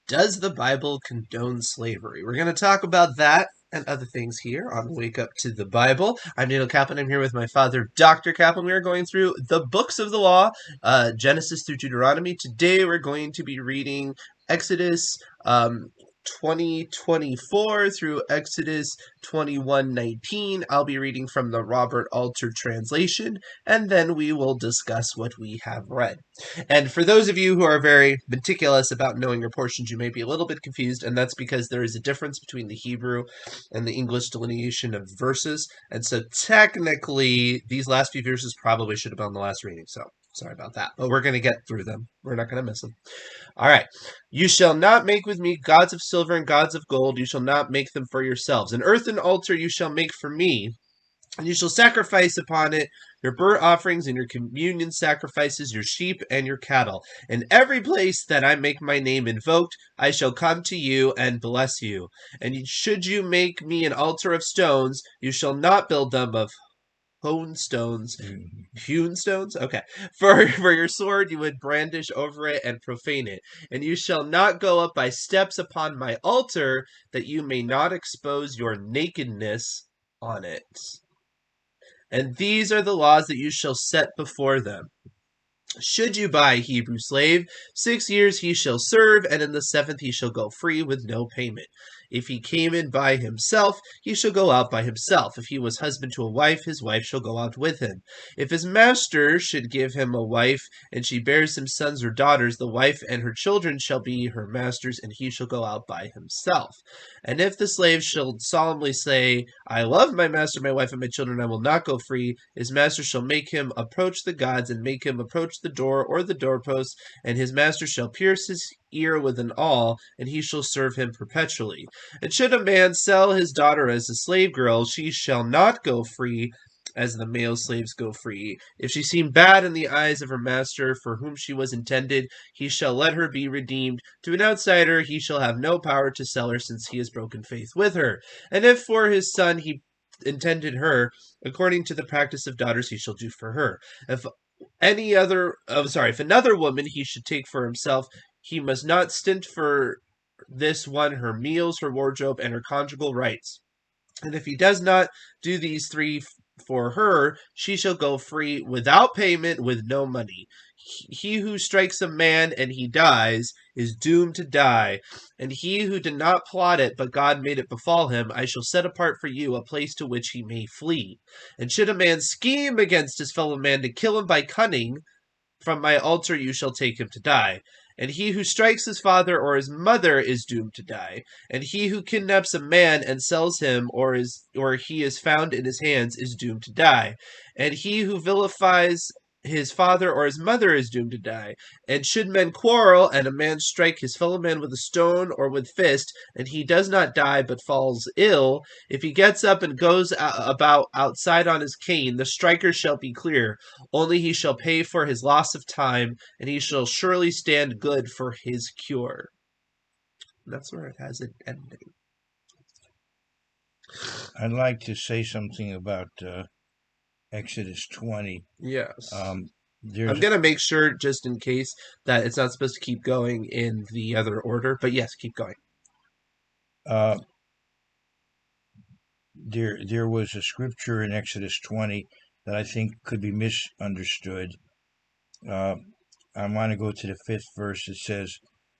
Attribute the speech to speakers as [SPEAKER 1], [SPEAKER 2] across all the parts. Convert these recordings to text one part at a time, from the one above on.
[SPEAKER 1] Does the Bible condone slavery? We're going to talk about that and other things here on Wake Up to the Bible. I'm Daniel Kaplan. I'm here with my father, Dr. Kaplan. We are going through the books of the law, Genesis through Deuteronomy. Today we're going to be reading Exodus 20:24 through Exodus 21:19. I'll be reading from the Robert Alter translation, and then we will discuss what we have read. And for those of you who are very meticulous about knowing your portions, you may be a little bit confused, and that's because there is a difference between the Hebrew and the English delineation of verses. And so technically, these last few verses probably should have been on the last reading. So sorry about that. But we're going to get through them. We're not going to miss them. All right. You shall not make with me gods of silver and gods of gold. You shall not make them for yourselves. An earthen altar you shall make for me, and you shall sacrifice upon it your burnt offerings and your communion sacrifices, your sheep and your cattle. In every place that I make my name invoked, I shall come to you and bless you. And should you make me an altar of stones, you shall not build them of hewn stones. Hewn stones? Okay. For your sword you would brandish over it and profane it. And you shall not go up by steps upon my altar, that you may not expose your nakedness on it. And these are the laws that you shall set before them. Should you buy a Hebrew slave, 6 years he shall serve, and in the 7th he shall go free with no payment. If he came in by himself, he shall go out by himself. If he was husband to a wife, his wife shall go out with him. If his master should give him a wife, and she bears him sons or daughters, the wife and her children shall be her master's, and he shall go out by himself. And if the slave shall solemnly say, I love my master, my wife, and my children, I will not go free, his master shall make him approach the gods, and make him approach the door or the doorpost, and his master shall pierce his ear with an awl, and he shall serve him perpetually. And should a man sell his daughter as a slave girl, she shall not go free as the male slaves go free. If she seem bad in the eyes of her master, for whom she was intended, he shall let her be redeemed. To an outsider he shall have no power to sell her, since he has broken faith with her. And if for his son he intended her, according to the practice of daughters he shall do for her. If another woman he should take for himself, he must not stint for this one her meals, her wardrobe, and her conjugal rights. And if he does not do these three for her, she shall go free without payment, with no money. He who strikes a man and he dies is doomed to die. And he who did not plot it, but God made it befall him, I shall set apart for you a place to which he may flee. And should a man scheme against his fellow man to kill him by cunning, from my altar you shall take him to die. And he who strikes his father or his mother is doomed to die. And he who kidnaps a man and sells him, or he is found in his hands, is doomed to die. And he who vilifies his father or his mother is doomed to die. And should men quarrel, and a man strike his fellow man with a stone or with fist, and he does not die but falls ill, if he gets up and goes about outside on his cane, the striker shall be clear. Only he shall pay for his loss of time, and he shall surely stand good for his cure. And that's where it has an ending.
[SPEAKER 2] I'd like to say something about Exodus 20.
[SPEAKER 1] Yes. I'm going to make sure, just in case, that it's not supposed to keep going in the other order. But yes, keep going.
[SPEAKER 2] There was a scripture in Exodus 20 that I think could be misunderstood. I want to go to the 5th verse. It says,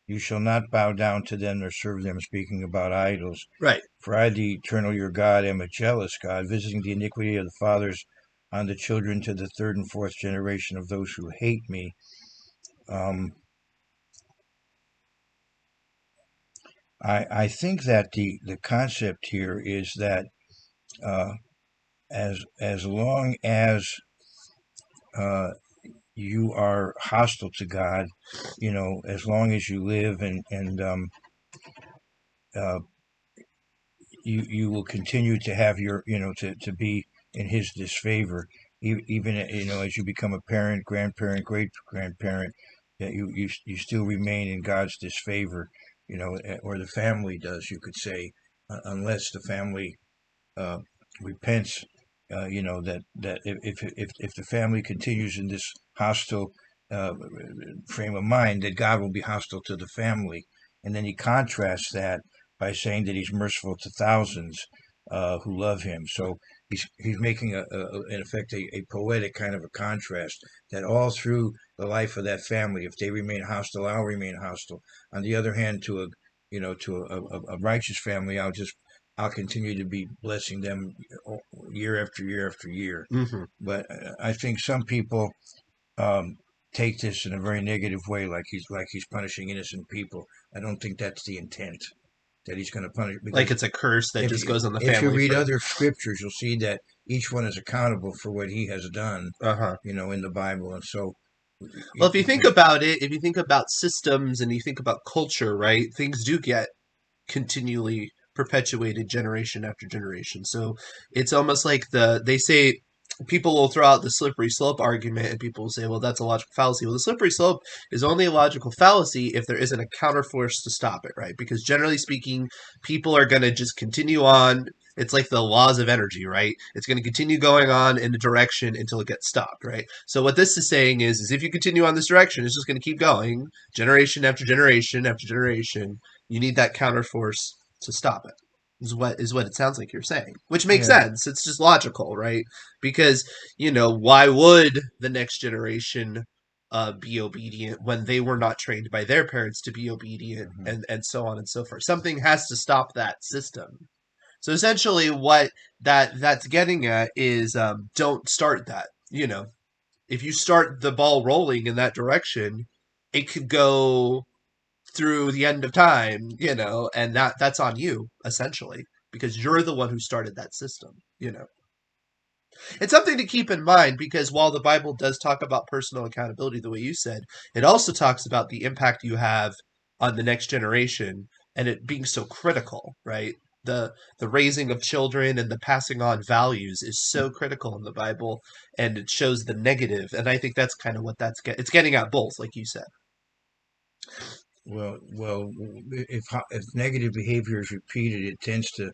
[SPEAKER 2] you shall not bow down to them or serve them, speaking about idols.
[SPEAKER 1] Right.
[SPEAKER 2] For I, the eternal your God, am a jealous God, visiting the iniquity of the fathers on the children to the 3rd and 4th generation of those who hate me. I think that the concept here is that as long as you are hostile to God, as long as you live and you will continue to have your, to be in his disfavor, even, as you become a parent, grandparent, great-grandparent, that you still remain in God's disfavor, or the family does, you could say, unless the family repents, that if the family continues in this hostile frame of mind, that God will be hostile to the family. and then he contrasts that by saying that he's merciful to thousands who love him. So he's making in effect a poetic kind of a contrast that all through the life of that family, if they remain hostile, I'll remain hostile. On the other hand, to a righteous family, I'll continue to be blessing them year after year after year.
[SPEAKER 1] Hmm.
[SPEAKER 2] But I think some people um, take this in a very negative way, like he's punishing innocent people. I don't think that's the intent that he's going to punish,
[SPEAKER 1] Like
[SPEAKER 2] because
[SPEAKER 1] it's a curse that
[SPEAKER 2] if
[SPEAKER 1] just
[SPEAKER 2] you
[SPEAKER 1] goes on the
[SPEAKER 2] if you
[SPEAKER 1] family
[SPEAKER 2] read
[SPEAKER 1] for.
[SPEAKER 2] other scriptures, you'll see that each one is accountable for what he has done,
[SPEAKER 1] Uh-huh.
[SPEAKER 2] in the Bible, and so
[SPEAKER 1] Well,
[SPEAKER 2] it,
[SPEAKER 1] if you think about it, if you think about systems and you think about culture, right, things do get continually perpetuated generation after generation. So it's almost like they say people will throw out the slippery slope argument and people will say, well, that's a logical fallacy. Well, the slippery slope is only a logical fallacy if there isn't a counterforce to stop it, right? Because generally speaking, people are going to just continue on. It's like the laws of energy, right? It's going to continue going on in a direction until it gets stopped, right? So what this is saying is if you continue on this direction, it's just going to keep going generation after generation after generation. You need that counterforce to stop it. Is what it sounds like you're saying, which makes
[SPEAKER 2] yeah.
[SPEAKER 1] sense. It's just logical, right? Because why would the next generation be obedient when they were not trained by their parents to be obedient,
[SPEAKER 2] Mhm.
[SPEAKER 1] and so on and so forth. Something has to stop that system. So essentially, what that's getting at is don't start that. If you start the ball rolling in that direction, it could go through the end of time, and that's on you essentially because you're the one who started that system. It's something to keep in mind because while the Bible does talk about personal accountability the way you said, it also talks about the impact you have on the next generation and it being so critical, right? The raising of children and the passing on values is so critical in the Bible and it shows the negative and I think that's kind of what it's getting at both like you said.
[SPEAKER 2] Well, if negative behavior is repeated, it tends to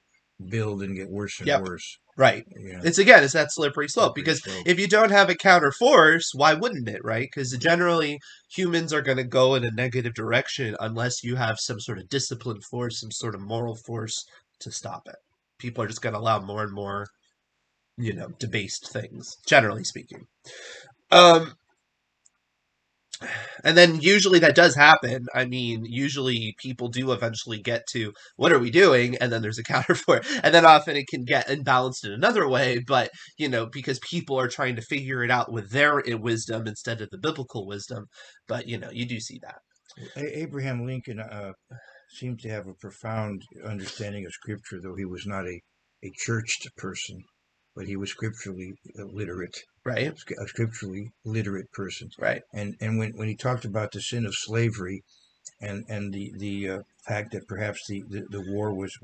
[SPEAKER 2] build and get worse and
[SPEAKER 1] Yep.
[SPEAKER 2] worse.
[SPEAKER 1] Right.
[SPEAKER 2] Yeah,
[SPEAKER 1] It's that slippery slope
[SPEAKER 2] slippery
[SPEAKER 1] because
[SPEAKER 2] slope.
[SPEAKER 1] if you don't have a counter force, why wouldn't it, right? Because generally humans are going to go in a negative direction unless you have some sort of discipline force, some sort of moral force to stop it. People are just going to allow more and more, debased things, generally speaking. Um, and then usually that does happen. I mean, usually people do eventually get to what are we doing? And then there's a counter for it. And then often it can get imbalanced in another way, but because people are trying to figure it out with their wisdom instead of the biblical wisdom. But you do see that.
[SPEAKER 2] Abraham Lincoln seemed to have a profound understanding of Scripture, though he was not a churched person, but he was scripturally literate,
[SPEAKER 1] Right?
[SPEAKER 2] a scripturally literate person.
[SPEAKER 1] Right.
[SPEAKER 2] And when he talked about the sin of slavery, and the fact that perhaps the war was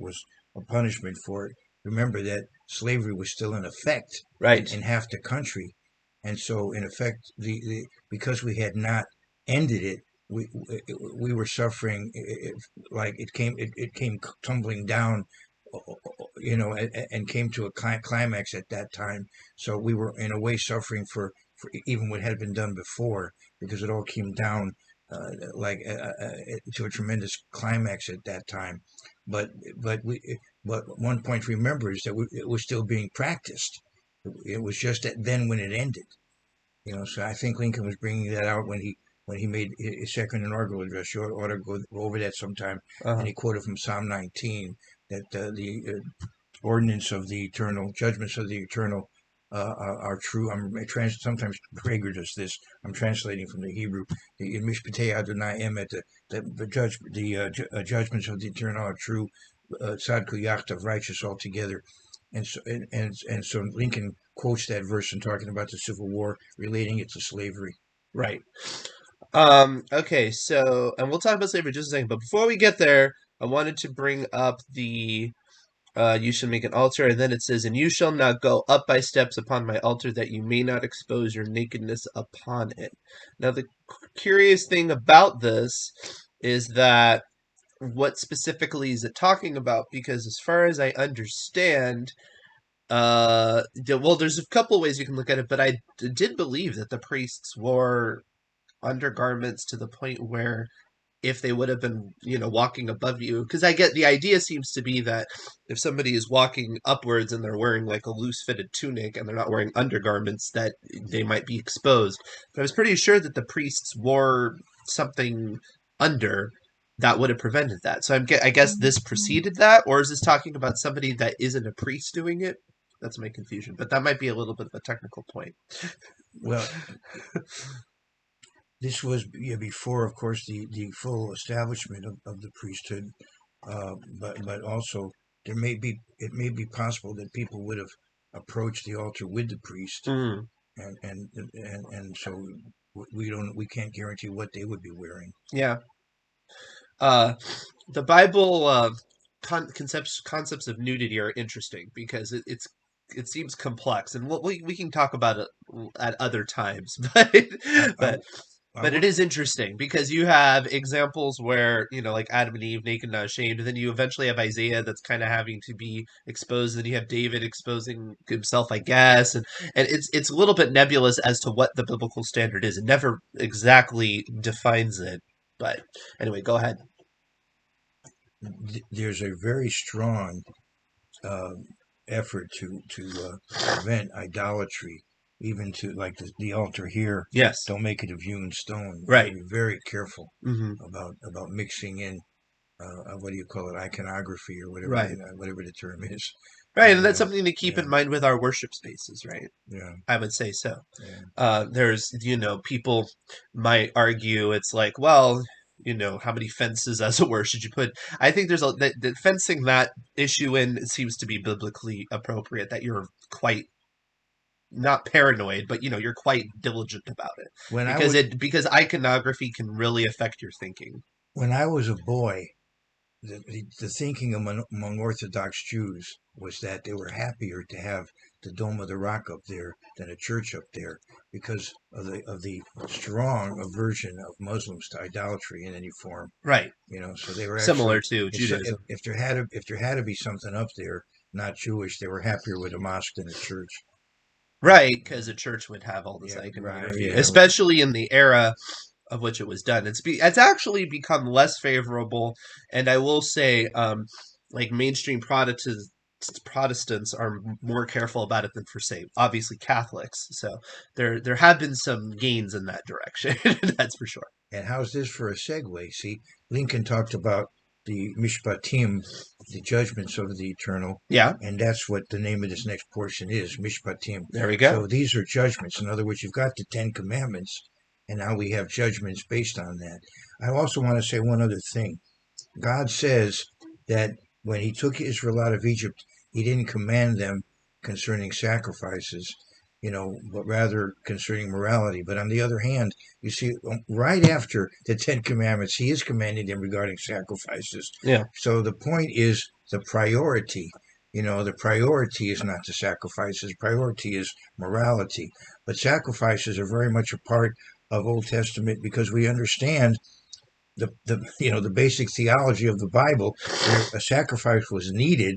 [SPEAKER 2] a punishment for it. Remember that slavery was still in effect
[SPEAKER 1] Right.
[SPEAKER 2] in half the country, and so in effect, because we had not ended it, we were suffering. Like it came tumbling down, and came to a climax at that time. So we were in a way suffering for even what had been done before, because it all came down like to a tremendous climax at that time. But but we but one point to remember is that it was still being practiced. It was just that then when it ended. So I think Lincoln was bringing that out when he made his second inaugural address. You ought to go over that sometime. And
[SPEAKER 1] Uh-huh.
[SPEAKER 2] he quoted from Psalm 19 that the ordinance of the eternal, judgments of the eternal are true. Sometimes Prager does this. I'm translating from the Hebrew. The Mishpatei Adonai Emet, the judgments of the eternal are true. Tzadku Yachtav, righteous altogether. And so Lincoln quotes that verse in talking about the Civil War, relating it to slavery.
[SPEAKER 1] Right. Okay, so and we'll talk about slavery in just a second, but before we get there, I wanted to bring up the you shall make an altar, and then it says, and you shall not go up by steps upon my altar that you may not expose your nakedness upon it. Now, the curious thing about this is that what specifically is it talking about? Because as far as I understand, well, there's a couple ways you can look at it, but I did believe that the priests wore undergarments to the point where if they would have been, walking above you. Because I get the idea seems to be that if somebody is walking upwards and they're wearing like a loose fitted tunic and they're not wearing undergarments, that they might be exposed. But I was pretty sure that the priests wore something under that would have prevented that. So I guess this preceded that, or is this talking about somebody that isn't a priest doing it? That's my confusion, but that might be a little bit of a technical point.
[SPEAKER 2] Well, this was before, of course, the full establishment of the priesthood, but also it may be possible that people would have approached the altar with the priest,
[SPEAKER 1] Mm,
[SPEAKER 2] and so we can't guarantee what they would be wearing.
[SPEAKER 1] yeah. Uh, the Bible concepts of nudity are interesting because it seems complex, and we can talk about it at other times. But
[SPEAKER 2] I I,
[SPEAKER 1] but
[SPEAKER 2] I
[SPEAKER 1] but it
[SPEAKER 2] will.
[SPEAKER 1] is interesting because you have examples where like Adam and Eve naked and not ashamed, and then you eventually have Isaiah that's kind of having to be exposed, and then you have David exposing himself, I guess, and it's a little bit nebulous as to what the biblical standard is. It never exactly defines it. But anyway, go ahead.
[SPEAKER 2] There's a very strong uh, effort to prevent idolatry, even to like the altar here.
[SPEAKER 1] Yes.
[SPEAKER 2] Don't make it of hewn stone. You got
[SPEAKER 1] Right.
[SPEAKER 2] to be very careful
[SPEAKER 1] Hmm.
[SPEAKER 2] about mixing in what do you call it, iconography or
[SPEAKER 1] Right.
[SPEAKER 2] whatever the term is.
[SPEAKER 1] Right, and
[SPEAKER 2] You
[SPEAKER 1] that's
[SPEAKER 2] know,
[SPEAKER 1] something to keep
[SPEAKER 2] yeah,
[SPEAKER 1] in mind with our worship spaces, right?
[SPEAKER 2] yeah,
[SPEAKER 1] I would say so.
[SPEAKER 2] yeah.
[SPEAKER 1] There's, people might argue it's like, well, how many fences, as it were, should you put? I think there's that fencing that issue in seems to be biblically appropriate. That you're quite not paranoid, but you're quite diligent about it
[SPEAKER 2] When I
[SPEAKER 1] because
[SPEAKER 2] was
[SPEAKER 1] because iconography can really affect your thinking.
[SPEAKER 2] when I was a boy, the thinking among Orthodox Jews was that they were happier to have the Dome of the Rock up there than a church up there because of the strong aversion of Muslims to idolatry in any form.
[SPEAKER 1] Right.
[SPEAKER 2] So they were
[SPEAKER 1] Similar
[SPEAKER 2] actually
[SPEAKER 1] to Judaism.
[SPEAKER 2] if there had to be something up there not Jewish, they were happier with a mosque than a church.
[SPEAKER 1] Right, because a church would have all this
[SPEAKER 2] Yeah, right.
[SPEAKER 1] iconography,
[SPEAKER 2] Yeah,
[SPEAKER 1] especially in the era of which it was done. It's actually become less favorable, and I will say, like mainstream Protestants are more careful about it than for say obviously Catholics. So there have been some gains in that direction. That's for sure.
[SPEAKER 2] and how's this for a segue? See, Lincoln talked about the Mishpatim, the judgments of the eternal,
[SPEAKER 1] Yeah,
[SPEAKER 2] and that's what the name of this next portion is, Mishpatim.
[SPEAKER 1] there we go.
[SPEAKER 2] So these are judgments. In other words, you've got the Ten Commandments, and now we have judgments based on that. I also want to say one other thing. God says that when he took Israel out of Egypt, he didn't command them concerning sacrifices, but rather concerning morality. But on the other hand, you see, right after the Ten Commandments, he is commanding them regarding sacrifices.
[SPEAKER 1] Yeah.
[SPEAKER 2] So the point is the priority. The priority is not the sacrifices, priority is morality. But sacrifices are very much a part of Old Testament because we understand the basic theology of the Bible, where a sacrifice was needed,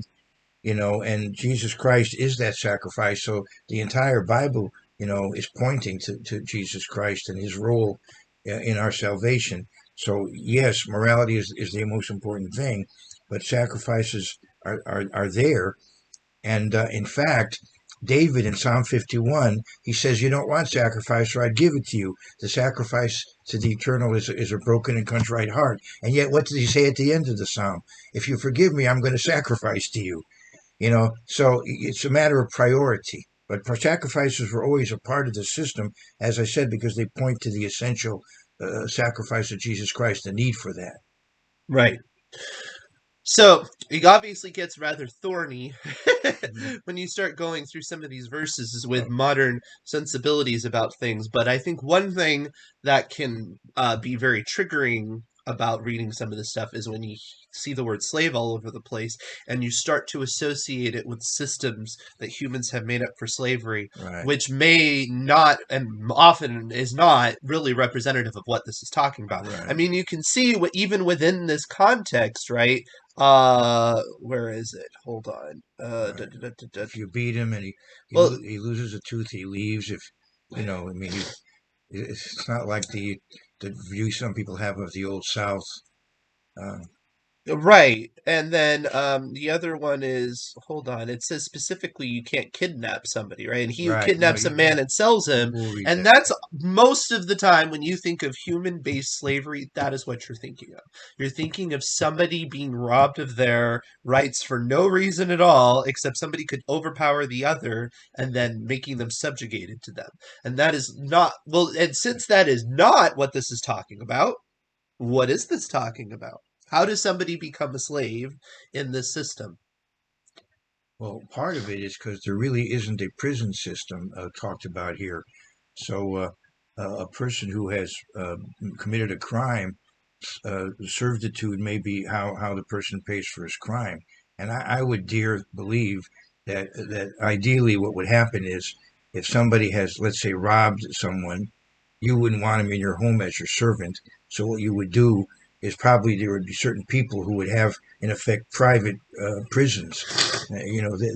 [SPEAKER 2] and Jesus Christ is that sacrifice. So the entire Bible, is pointing to Jesus Christ and his role in our salvation. So yes, morality is the most important thing, but sacrifices are there, and in fact, David in Psalm 51, he says, "You don't want sacrifice, or I'd give it to you. The sacrifice to the eternal is a broken and contrite heart." And yet, what does he say at the end of the psalm? "If you forgive me, I'm going to sacrifice to you." So it's a matter of priority. But sacrifices were always a part of the system, as I said, because they point to the essential sacrifice of Jesus Christ, the need for that.
[SPEAKER 1] Right. So it obviously gets rather thorny
[SPEAKER 2] Mm-hmm.
[SPEAKER 1] when you start going through some of these verses with
[SPEAKER 2] Well,
[SPEAKER 1] modern sensibilities about things. But I think one thing that can be very triggering about reading some of this stuff is when you see the word slave all over the place and you start to associate it with systems that humans have made up for slavery,
[SPEAKER 2] right,
[SPEAKER 1] which may not and often is not really representative of what this is talking about. I
[SPEAKER 2] right.
[SPEAKER 1] mean, you can see what even within this context, right? Where is it? Hold on.
[SPEAKER 2] Right. If you beat him and
[SPEAKER 1] Well,
[SPEAKER 2] he loses a tooth, he leaves. If I mean, it's not like the view some people have of the Old South. Uh,
[SPEAKER 1] Right. And then the other one is, hold on, it says specifically you can't kidnap somebody, right? And he who
[SPEAKER 2] right. No,
[SPEAKER 1] kidnaps a man and sells him,
[SPEAKER 2] we'll read
[SPEAKER 1] and
[SPEAKER 2] that.
[SPEAKER 1] that's most of the time when you think of human-based slavery, that is what you're thinking of. You're thinking of somebody being robbed of their rights for no reason at all, except somebody could overpower the other and then making them subjugated to them. And that is not, well, and since that is not what this is talking about, what is this talking about? How does somebody become a slave in this system?
[SPEAKER 2] Well, part of it is because there really isn't a prison system talked about here. So a person who has committed a crime, servitude may be how the person pays for his crime. And I would dare believe that ideally what would happen is if somebody has, let's say, robbed someone, you wouldn't want him in your home as your servant. So what you would do is probably there would be certain people who would have, in effect, private prisons.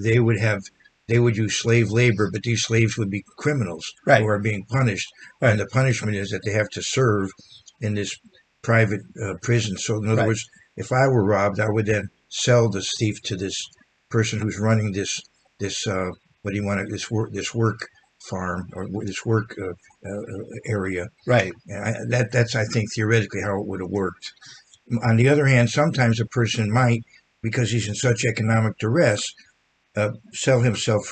[SPEAKER 2] They would have they would use slave labor, but these slaves would be criminals who
[SPEAKER 1] Right,
[SPEAKER 2] are being punished, and
[SPEAKER 1] right,
[SPEAKER 2] the punishment is that they have to serve in this private prison. So, in other
[SPEAKER 1] right,
[SPEAKER 2] words, if I were robbed, I would then sell the thief to this person who's running this what do you want to this work farm or this work area.
[SPEAKER 1] right.
[SPEAKER 2] And that's I think theoretically how it would have worked. On the other hand, sometimes a person might, because he's in such economic duress, sell himself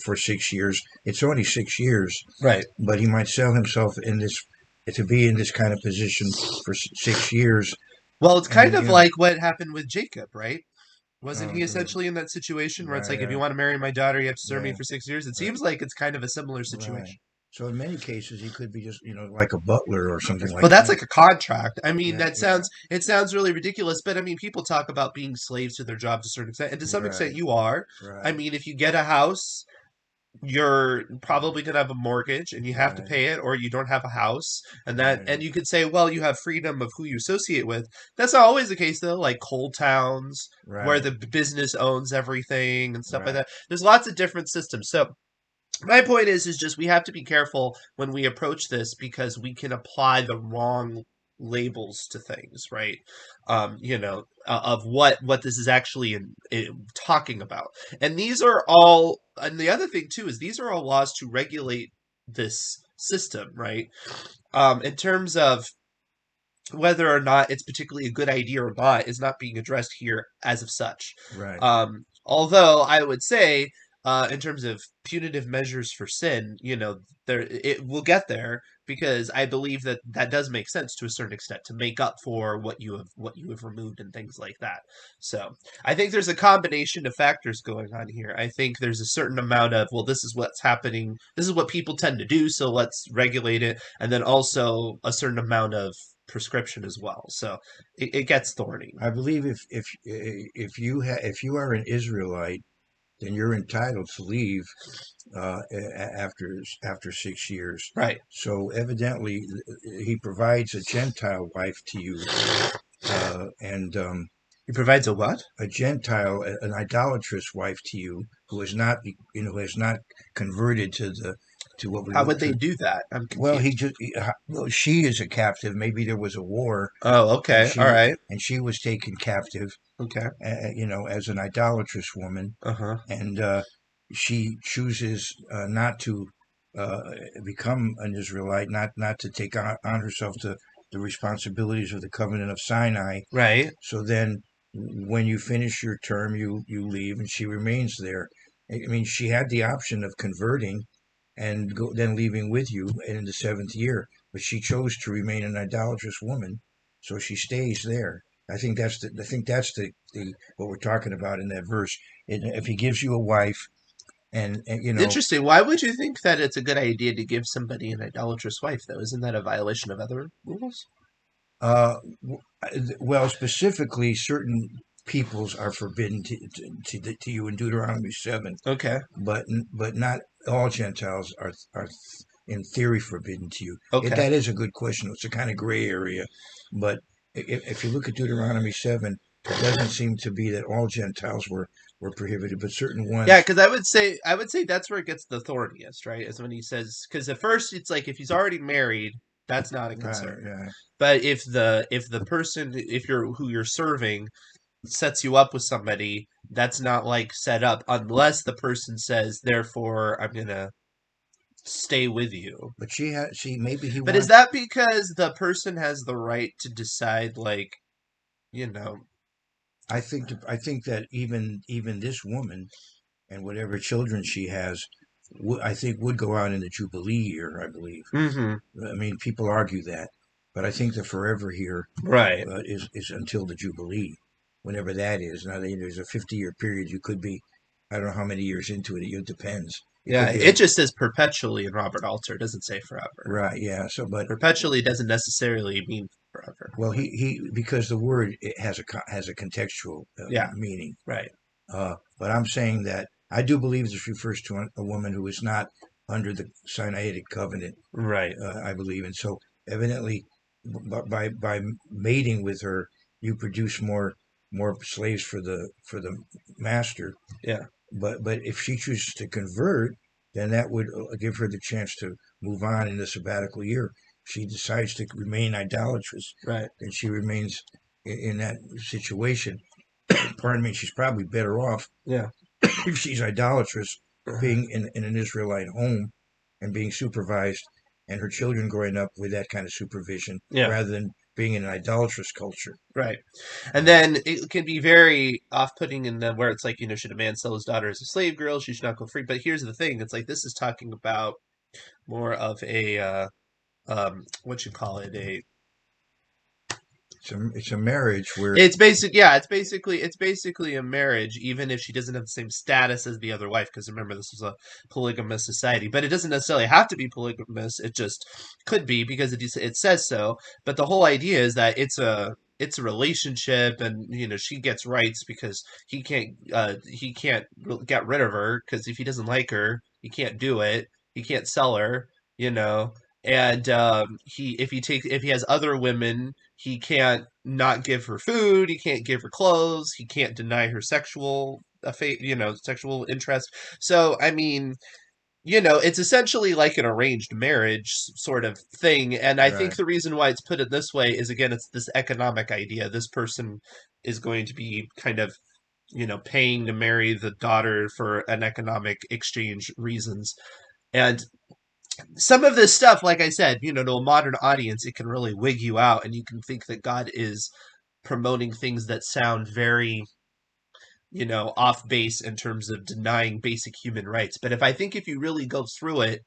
[SPEAKER 2] for 6 years. It's only 6 years,
[SPEAKER 1] Right.
[SPEAKER 2] but he might sell himself in this to be in this kind of position for 6 years.
[SPEAKER 1] Well, it's kind
[SPEAKER 2] And
[SPEAKER 1] of like what happened with Jacob, right? Wasn't he
[SPEAKER 2] uh,
[SPEAKER 1] essentially in that situation where it's like, if you
[SPEAKER 2] right,
[SPEAKER 1] want to marry my daughter, you have to serve me
[SPEAKER 2] yeah,
[SPEAKER 1] for 6 years? It
[SPEAKER 2] right,
[SPEAKER 1] seems like it's kind of a similar
[SPEAKER 2] right.
[SPEAKER 1] situation.
[SPEAKER 2] So in many cases, he could be just like a butler or something
[SPEAKER 1] But
[SPEAKER 2] like
[SPEAKER 1] that's
[SPEAKER 2] that.
[SPEAKER 1] like a contract. I mean,
[SPEAKER 2] Yeah, yeah,
[SPEAKER 1] it sounds really ridiculous, but I mean, people talk about being slaves to their job to a certain extent, and to some extent,
[SPEAKER 2] right,
[SPEAKER 1] you are. I
[SPEAKER 2] right,
[SPEAKER 1] mean, if you get a house, you're probably going to have a mortgage and you have to
[SPEAKER 2] right,
[SPEAKER 1] pay it, or you don't have a house, and
[SPEAKER 2] right,
[SPEAKER 1] you could say, well, you have freedom of who you associate with. That's not always the case though, like coal towns where
[SPEAKER 2] right,
[SPEAKER 1] the business owns everything and stuff like
[SPEAKER 2] right.
[SPEAKER 1] that. There's lots of different systems. So my point is just we have to be careful when we approach this because we can apply the wrong labels to things, right? Of what this is actually talking about. And these are all, and the other thing too is these are all laws to regulate this system, right? In terms of whether or not it's particularly a good idea or not is not being addressed here as of such.
[SPEAKER 2] Right.
[SPEAKER 1] Although I would say, in terms of punitive measures for sin, there it will get there because I believe that that does make sense to a certain extent to make up for what you have removed and things like that. So I think there's a combination of factors going on here. I think there's a certain amount of, well, this is what's happening, this is what people tend to do, so let's regulate it, and then also a certain amount of prescription as well. So it gets thorny.
[SPEAKER 2] I believe if you are an Israelite, then you're entitled to leave after 6 years.
[SPEAKER 1] Right.
[SPEAKER 2] So evidently, he provides a Gentile wife to you, and
[SPEAKER 1] It provides a what?
[SPEAKER 2] a Gentile, an idolatrous wife to you, who has not, who has not converted to what we
[SPEAKER 1] How
[SPEAKER 2] would
[SPEAKER 1] would they do that? I'm
[SPEAKER 2] well,
[SPEAKER 1] confused.
[SPEAKER 2] well, she is a captive. Maybe there was a war,
[SPEAKER 1] Oh,
[SPEAKER 2] and
[SPEAKER 1] okay. All right.
[SPEAKER 2] she was taken captive,
[SPEAKER 1] Okay.
[SPEAKER 2] as an idolatrous woman,
[SPEAKER 1] Uh-huh.
[SPEAKER 2] and she chooses not to uh, become an Israelite, not to take on herself the responsibilities of the covenant of Sinai.
[SPEAKER 1] Right.
[SPEAKER 2] So then, when you finish your term, you leave, and she remains there. I mean, she had the option of converting and then leaving with you in the seventh year, but she chose to remain an idolatrous woman, so she stays there. I think that's the what we're talking about in that verse. If he gives you a wife, and
[SPEAKER 1] Interesting. Why would you think that it's a good idea to give somebody an idolatrous wife, though? Isn't that a violation of other rules?
[SPEAKER 2] uh, well, specifically, certain peoples are forbidden to you in Deuteronomy 7,
[SPEAKER 1] Okay.
[SPEAKER 2] but not all Gentiles are in theory forbidden to you.
[SPEAKER 1] Okay.
[SPEAKER 2] That is a good question. It's a kind of gray area, but if you look at Deuteronomy 7, it doesn't seem to be that all Gentiles were prohibited, but certain
[SPEAKER 1] Yeah,
[SPEAKER 2] ones.
[SPEAKER 1] because I would say that's where it gets the thorniest, right? Is when he says, because at first it's like if he's already married, that's not a
[SPEAKER 2] Right,
[SPEAKER 1] concern.
[SPEAKER 2] yeah.
[SPEAKER 1] But if the person, if you're who you're serving sets you up with somebody, that's not like set up unless the person says, therefore I'm gonna stay with you.
[SPEAKER 2] But maybe he
[SPEAKER 1] But is
[SPEAKER 2] wants.
[SPEAKER 1] that because the person has the right to decide, like, you know,
[SPEAKER 2] I think that even this woman and whatever children she has, I think would go out in the Jubilee year, I believe.
[SPEAKER 1] mm-hmm,
[SPEAKER 2] I mean, people argue that, but I think the forever here
[SPEAKER 1] right.
[SPEAKER 2] is until the Jubilee, whenever that is. Now, there's a 50-year period. You could be, I don't know how many years into it. It depends. It
[SPEAKER 1] Yeah,
[SPEAKER 2] could be
[SPEAKER 1] it just says perpetually in Robert Alter. It doesn't say forever.
[SPEAKER 2] right, yeah. So, but
[SPEAKER 1] Perpetually doesn't necessarily mean forever.
[SPEAKER 2] well, he because the word it has a contextual
[SPEAKER 1] Yeah,
[SPEAKER 2] meaning.
[SPEAKER 1] right,
[SPEAKER 2] But I'm saying that I do believe this refers to a woman who is not under the Sinaitic covenant.
[SPEAKER 1] right.
[SPEAKER 2] I believe, and so evidently, by mating with her, you produce more slaves for the master.
[SPEAKER 1] Yeah,
[SPEAKER 2] But if she chooses to convert, then that would give her the chance to move on in the sabbatical year. If she decides to remain idolatrous,
[SPEAKER 1] right.
[SPEAKER 2] then she remains in that situation. Pardon me, she's probably better off
[SPEAKER 1] Yeah.
[SPEAKER 2] if she's idolatrous, being in an Israelite home and being supervised, and her children growing up with that kind of supervision,
[SPEAKER 1] Yeah.
[SPEAKER 2] rather than being in an idolatrous culture.
[SPEAKER 1] Right. And then it can be very off-putting in the where it's like, should a man sell his daughter as a slave girl? She should not go free. But here's the thing: it's like this is talking about more of a what you call it, a
[SPEAKER 2] It's a marriage where
[SPEAKER 1] it's basically a marriage, even if she doesn't have the same status as the other wife. Because remember, this was a polygamous society, but it doesn't necessarily have to be polygamous. It just could be because it says so. But the whole idea is that it's a relationship, and she gets rights because he can't get rid of her because if he doesn't like her, he can't do it. He can't sell her. You know, and if he has other women, he can't not give her food, he can't give her clothes, he can't deny her sexual interest. So I mean, it's essentially like an arranged marriage sort of thing. And I think
[SPEAKER 2] right.
[SPEAKER 1] the reason why it's put it this way is, again, it's this economic idea. This person is going to be kind of paying to marry the daughter for an economic exchange reasons. And some of this stuff, like I said, to a modern audience, it can really wig you out, and you can think that God is promoting things that sound very, off base in terms of denying basic human rights. But if you really go through it,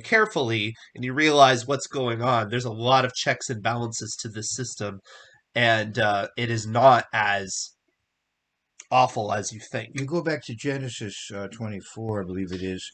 [SPEAKER 1] carefully, and you realize what's going on, there's a lot of checks and balances to this system, and it is not as awful as you think.
[SPEAKER 2] You go back to Genesis 24, I believe it is.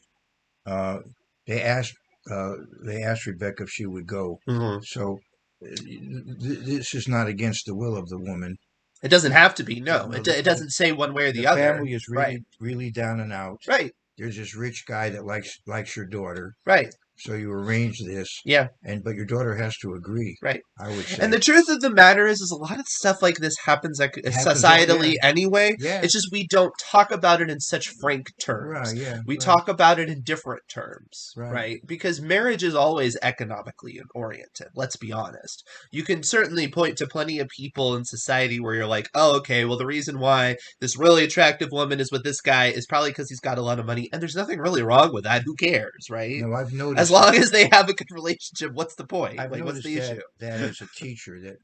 [SPEAKER 2] Uh, they asked uh, they asked Rebecca if she would go.
[SPEAKER 1] Mhm.
[SPEAKER 2] So this is not against the will of the woman.
[SPEAKER 1] It doesn't have to be. No,
[SPEAKER 2] No,
[SPEAKER 1] it doesn't say one way or
[SPEAKER 2] the
[SPEAKER 1] the other.
[SPEAKER 2] family is
[SPEAKER 1] Right.
[SPEAKER 2] really down and out.
[SPEAKER 1] Right.
[SPEAKER 2] There's this rich guy that likes your daughter,
[SPEAKER 1] Right.
[SPEAKER 2] so you arrange this,
[SPEAKER 1] Yeah.
[SPEAKER 2] but your daughter has to agree.
[SPEAKER 1] Right.
[SPEAKER 2] I would
[SPEAKER 1] And
[SPEAKER 2] say
[SPEAKER 1] the truth of the matter is a lot of stuff like this happens
[SPEAKER 2] happens. Oh yeah,
[SPEAKER 1] societally anyway.
[SPEAKER 2] yeah,
[SPEAKER 1] It's just we don't talk about it in such frank terms.
[SPEAKER 2] right, yeah,
[SPEAKER 1] We
[SPEAKER 2] right,
[SPEAKER 1] talk about it in different terms,
[SPEAKER 2] right.
[SPEAKER 1] right? Because marriage is always economically oriented. Let's be honest. You can certainly point to plenty of people in society where you're like, oh, okay, well, the reason why this really attractive woman is with this guy is probably because he's got a lot of money, and there's nothing really wrong with that. Who cares, right?
[SPEAKER 2] No,
[SPEAKER 1] As long as they have a good relationship, what's the point?
[SPEAKER 2] I've
[SPEAKER 1] Like, what's
[SPEAKER 2] noticed
[SPEAKER 1] the issue?
[SPEAKER 2] that as a teacher that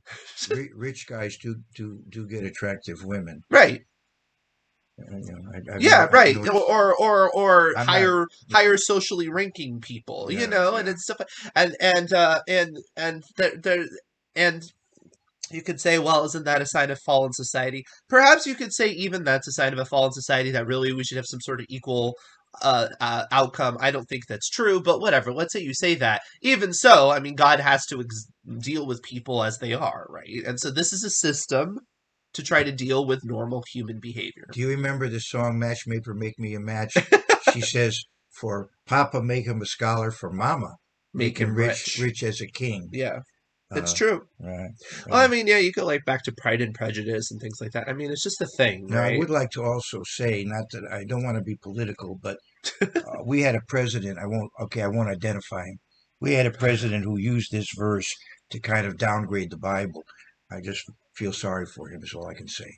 [SPEAKER 2] rich guys do get attractive women.
[SPEAKER 1] Right. Yeah,
[SPEAKER 2] I've
[SPEAKER 1] right.
[SPEAKER 2] noticed.
[SPEAKER 1] Or
[SPEAKER 2] I'm not.
[SPEAKER 1] higher socially ranking people,
[SPEAKER 2] Yeah,
[SPEAKER 1] and
[SPEAKER 2] yeah.
[SPEAKER 1] it's stuff, and there and you could say, well, isn't that a sign of fallen society? Perhaps you could say even that's a sign of a fallen society, that really we should have some sort of equal outcome. I don't think that's true, but whatever. Let's say you say that. Even so, I mean, God has to deal with people as they are, right? And so this is a system to try to deal with normal human behavior.
[SPEAKER 2] Do you remember the song "Matchmaker Make Me a Match"? She says, "For Papa make him a scholar, for Mama
[SPEAKER 1] Make
[SPEAKER 2] make him
[SPEAKER 1] him
[SPEAKER 2] rich,
[SPEAKER 1] rich.
[SPEAKER 2] rich as a king."
[SPEAKER 1] Yeah, it's
[SPEAKER 2] Uh,
[SPEAKER 1] true.
[SPEAKER 2] right.
[SPEAKER 1] Well, I
[SPEAKER 2] Well,
[SPEAKER 1] mean, yeah, you go like back to Pride and Prejudice and things like that. I mean, it's just a thing,
[SPEAKER 2] now I
[SPEAKER 1] right?
[SPEAKER 2] would like to also say, not that I don't want to be political, but we had a president. I won't. Okay, I won't identify him. we had a president who used this verse to kind of downgrade the Bible. I just feel sorry for him. Is all I can say.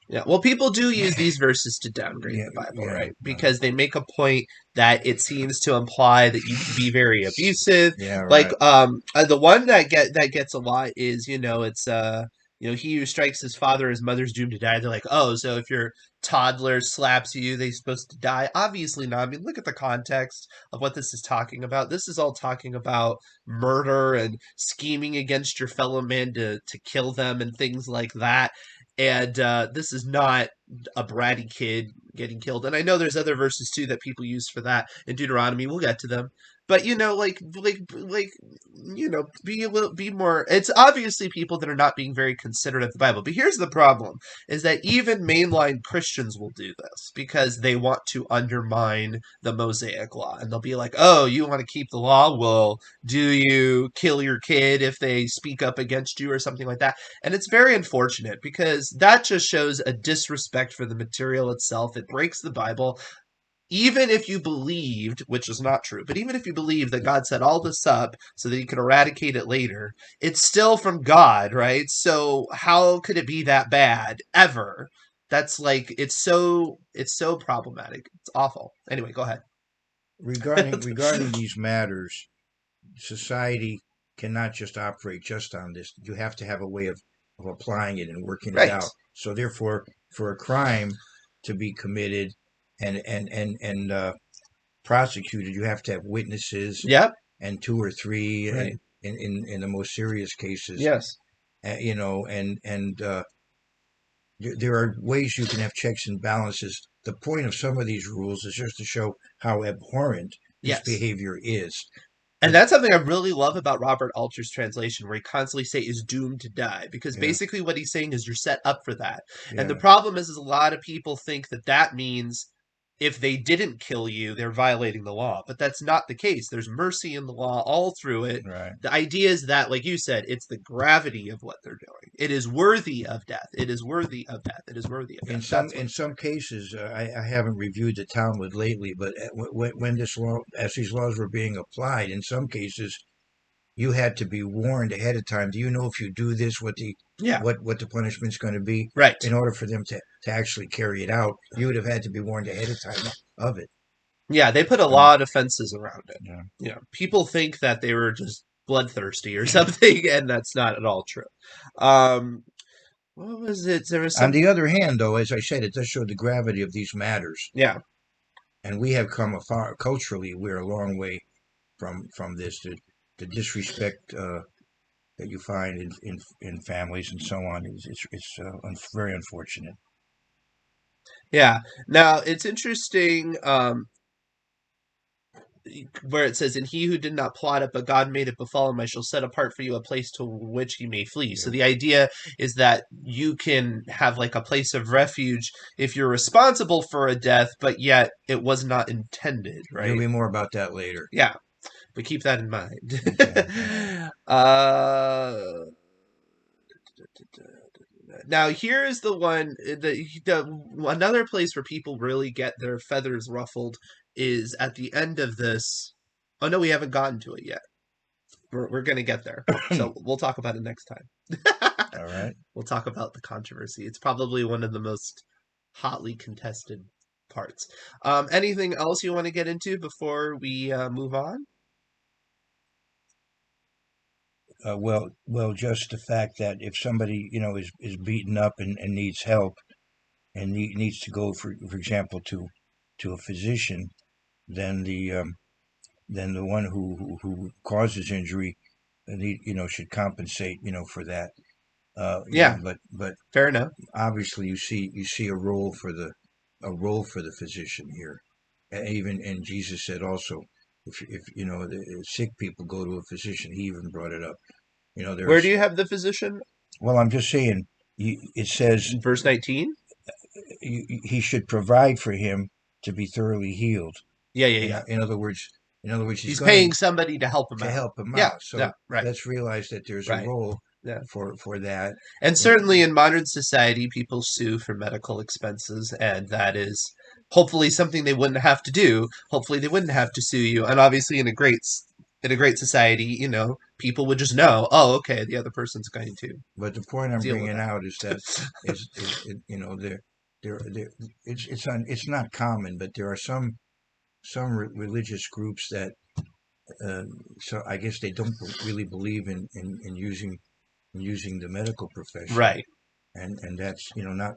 [SPEAKER 1] Yeah, well, people do use these verses to downgrade
[SPEAKER 2] Yeah,
[SPEAKER 1] the Bible,
[SPEAKER 2] yeah,
[SPEAKER 1] right? Because they make a point that it seems to imply that you can be very abusive.
[SPEAKER 2] yeah.
[SPEAKER 1] Like,
[SPEAKER 2] Right.
[SPEAKER 1] the one that gets a lot is, it's he who strikes his father or his mother's doomed to die. They're like, oh, so if your toddler slaps you, they're supposed to die? Obviously not. I mean, look at the context of what this is talking about. This is all talking about murder and scheming against your fellow man to kill them and things like that. And this is not a bratty kid getting killed. And I know there's other verses too that people use for that in Deuteronomy. We'll get to them. But be a little, be more. It's obviously people that are not being very considerate of the Bible. But here's the problem: is that even mainline Christians will do this because they want to undermine the Mosaic Law, and they'll be like, "Oh, you want to keep the law? Well, do you kill your kid if they speak up against you or something like that?" And it's very unfortunate because that just shows a disrespect for the material itself. It breaks the Bible. Even if you believed, which is not true, but even if you believe that God set all this up so that he could eradicate it later, it's still from God, right? So how could it be that bad ever? That's like it's so problematic. It's awful. Anyway, go ahead.
[SPEAKER 2] Regarding these matters, society cannot just operate just on this. You have to have a way of applying it and working it
[SPEAKER 1] Right.
[SPEAKER 2] out. So therefore, for a crime to be committed and prosecuted, you have to have witnesses
[SPEAKER 1] Yep.
[SPEAKER 2] and two or three
[SPEAKER 1] Right.
[SPEAKER 2] in the most serious cases.
[SPEAKER 1] Yes.
[SPEAKER 2] And there are ways you can have checks and balances. The point of some of these rules is just to show how abhorrent this
[SPEAKER 1] Yes.
[SPEAKER 2] behavior is.
[SPEAKER 1] And
[SPEAKER 2] But
[SPEAKER 1] that's something I really love about Robert Alter's translation, where he constantly say is doomed to die, because
[SPEAKER 2] yeah,
[SPEAKER 1] basically what he's saying is you're set up for that. And the
[SPEAKER 2] yeah,
[SPEAKER 1] problem is a lot of people think that that means if they didn't kill you, they're violating the law. But that's not the case. There's mercy in the law all through it.
[SPEAKER 2] right.
[SPEAKER 1] The idea is that, like you said, it's the gravity of what they're doing. It is worthy of death. It is worthy of death. It is worthy of
[SPEAKER 2] In
[SPEAKER 1] death.
[SPEAKER 2] some
[SPEAKER 1] That's what.
[SPEAKER 2] in some cases, I haven't reviewed the Talmud lately, but when this law, as these laws were being applied, in some cases you had to be warned ahead of time. Do you know if you do this,
[SPEAKER 1] Yeah.
[SPEAKER 2] what the punishment's going to be?
[SPEAKER 1] Right.
[SPEAKER 2] In order for them to actually carry it out, you would have had to be warned ahead of time of it.
[SPEAKER 1] Yeah, they put a
[SPEAKER 2] Um,
[SPEAKER 1] lot of fences around it.
[SPEAKER 2] yeah.
[SPEAKER 1] People think that they were just bloodthirsty or something, and that's not at all true. Um, what was it? There was
[SPEAKER 2] On
[SPEAKER 1] some.
[SPEAKER 2] the other hand, though, as I said, it does show the gravity of these matters,
[SPEAKER 1] Yeah,
[SPEAKER 2] and we have come afar culturally. We're a long way from this. The disrespect that you find in families and so on is very unfortunate.
[SPEAKER 1] yeah. Now it's interesting. Where it says, "And he who did not plot it, but God made it befall him, I shall set apart for you a place to which he may flee." So
[SPEAKER 2] Yeah.
[SPEAKER 1] the idea is that you can have like a place of refuge if you're responsible for a death, but yet it was not intended,
[SPEAKER 2] There'll
[SPEAKER 1] right?
[SPEAKER 2] be more about that later.
[SPEAKER 1] Yeah, but keep that in mind.
[SPEAKER 2] Okay.
[SPEAKER 1] uh, Now here is the one another place where people really get their feathers ruffled is at the end of this. Oh no, we haven't gotten to it yet. We're gonna get there, so we'll talk about it next time.
[SPEAKER 2] All right.
[SPEAKER 1] We'll talk about the controversy. It's probably one of the most hotly contested parts. Anything else you want to get into before we move on?
[SPEAKER 2] Well, just the fact that if somebody is beaten up and needs help and needs to go for example to a physician, then the one who causes injury, should compensate for that.
[SPEAKER 1] Yeah,
[SPEAKER 2] But
[SPEAKER 1] fair enough.
[SPEAKER 2] obviously you see a role for the physician here. Even and Jesus said also, if the sick people go to a physician, he even brought it up. There are.
[SPEAKER 1] Where do you have the physician?
[SPEAKER 2] Well, I'm just saying. It says
[SPEAKER 1] Verse 19.
[SPEAKER 2] he should provide for him to be thoroughly healed.
[SPEAKER 1] Yeah, yeah,
[SPEAKER 2] In,
[SPEAKER 1] yeah.
[SPEAKER 2] in other words, he's
[SPEAKER 1] He's
[SPEAKER 2] going
[SPEAKER 1] paying somebody to help him
[SPEAKER 2] to
[SPEAKER 1] out.
[SPEAKER 2] help him
[SPEAKER 1] Yeah,
[SPEAKER 2] out.
[SPEAKER 1] yeah,
[SPEAKER 2] So
[SPEAKER 1] right,
[SPEAKER 2] let's realize that there's a
[SPEAKER 1] right.
[SPEAKER 2] role
[SPEAKER 1] Yeah.
[SPEAKER 2] for that.
[SPEAKER 1] And certainly in modern society, people sue for medical expenses, and that is hopefully something they wouldn't have to do. Hopefully, they wouldn't have to sue you. And obviously, in a great in a great society, people would just know, oh, okay, the other person's going to
[SPEAKER 2] But the point I'm
[SPEAKER 1] deal with
[SPEAKER 2] bringing
[SPEAKER 1] that.
[SPEAKER 2] out is that is it, there it's not common, but there are some religious groups that so I guess they don't really believe in using the medical profession,
[SPEAKER 1] Right.
[SPEAKER 2] and that's not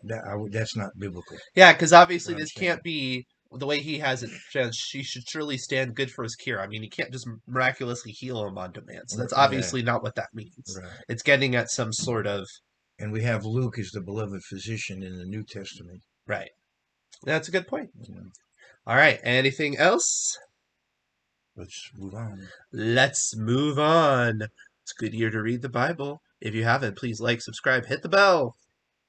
[SPEAKER 2] that's not biblical.
[SPEAKER 1] Yeah, because
[SPEAKER 2] That's
[SPEAKER 1] obviously
[SPEAKER 2] what I'm
[SPEAKER 1] this
[SPEAKER 2] saying.
[SPEAKER 1] can't be the way he has it. She should surely stand good for his cure. I mean, he can't just miraculously heal him on demand. So that's
[SPEAKER 2] Yeah,
[SPEAKER 1] obviously not what that means.
[SPEAKER 2] right.
[SPEAKER 1] It's getting at some sort of
[SPEAKER 2] And we have Luke as the beloved physician in the New Testament.
[SPEAKER 1] right. That's a good point.
[SPEAKER 2] You know,
[SPEAKER 1] All right. Anything else?
[SPEAKER 2] let's move on.
[SPEAKER 1] Let's move on. It's a good year to read the Bible. If you haven't, please like, subscribe, hit the bell.